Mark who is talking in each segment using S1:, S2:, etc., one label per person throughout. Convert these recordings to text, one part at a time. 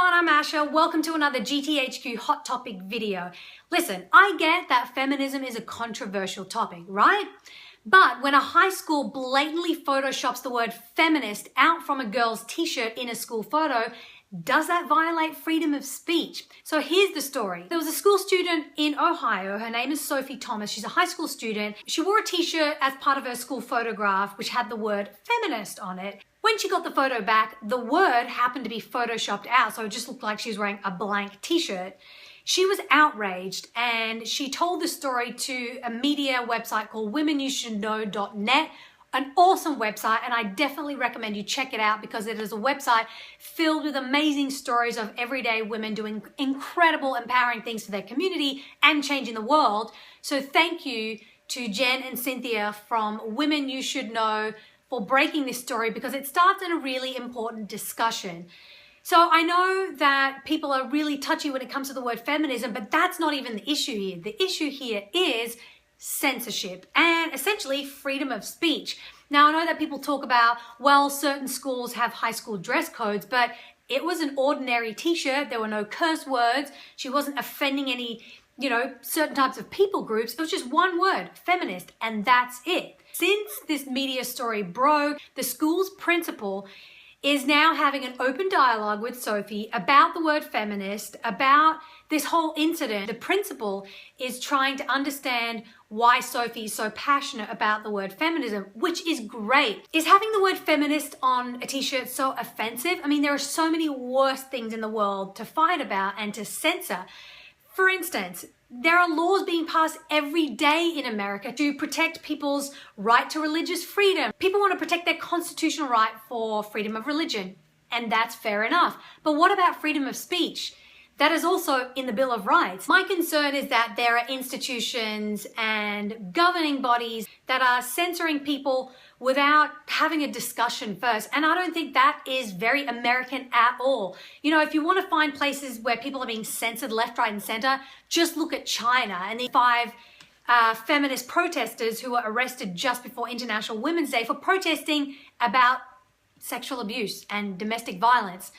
S1: everyone, I'm Asha. Welcome to another GTHQ Hot Topic video. Listen, I get that feminism is a controversial topic, right? But when a high school blatantly photoshops the word feminist out from a girl's t-shirt in a school photo, does that violate freedom of speech? So here's the story. There was a school student in Ohio. Her name is Sophie Thomas. She's a high school student. She wore a t-shirt as part of her school photograph, which had the word feminist on it. When she got the photo back, the word happened to be photoshopped out, so it just looked like she was wearing a blank t-shirt. She was outraged and she told the story to a media website called womenyoushouldknow.net, an awesome website, and I definitely recommend you check it out because it is a website filled with amazing stories of everyday women doing incredible, empowering things for their community and changing the world. So thank you to Jen and Cynthia from Women You Should Know for breaking this story because it starts in a really important discussion. So I know that people are really touchy when it comes to the word feminism, but that's not even the issue here. The issue here is censorship and essentially freedom of speech. Now I know that people talk about, well, certain schools have high school dress codes, but it was an ordinary t-shirt. There were no curse words. She wasn't offending any, certain types of people groups. It was just one word, feminist, and that's it. Since this media story broke, the school's principal is now having an open dialogue with Sophie about the word feminist, about this whole incident. The principal is trying to understand why Sophie is so passionate about the word feminism, which is great. Is having the word feminist on a t-shirt so offensive? I mean, there are so many worse things in the world to fight about and to censor. For instance, there are laws being passed every day in America to protect people's right to religious freedom. People want to protect their constitutional right for freedom of religion, and that's fair enough. But what about freedom of speech? That is also in the Bill of Rights. My concern is that there are institutions and governing bodies that are censoring people without having a discussion first. And I don't think that is very American at all. If you want to find places where people are being censored left, right, and center, just look at China and the 5 feminist protesters who were arrested just before International Women's Day for protesting about sexual abuse and domestic violence.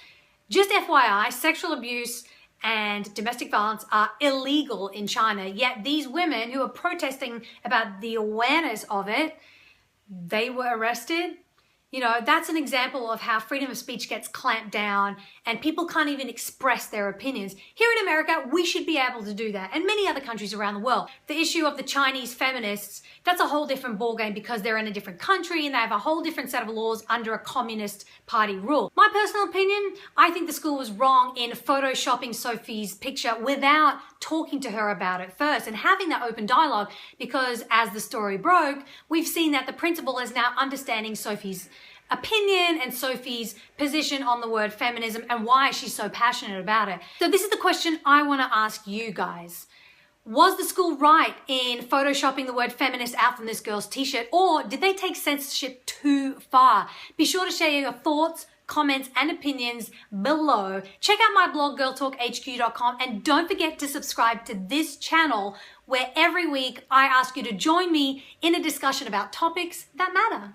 S1: Just FYI, sexual abuse and domestic violence are illegal in China, yet these women who are protesting about the awareness of it, they were arrested. That's an example of how freedom of speech gets clamped down and people can't even express their opinions. Here in America, we should be able to do that, and many other countries around the world. The issue of the Chinese feminists, that's a whole different ballgame because they're in a different country and they have a whole different set of laws under a communist party rule. My personal opinion, I think the school was wrong in photoshopping Sophie's picture without talking to her about it first and having that open dialogue, because as the story broke, we've seen that the principal is now understanding Sophie's opinion and Sophie's position on the word feminism and why she's so passionate about it. So this is the question I want to ask you guys. Was the school right in photoshopping the word feminist out from this girl's t-shirt, or did they take censorship too far? Be sure to share your thoughts, comments, and opinions below. Check out my blog, girltalkhq.com, and don't forget to subscribe to this channel where every week I ask you to join me in a discussion about topics that matter.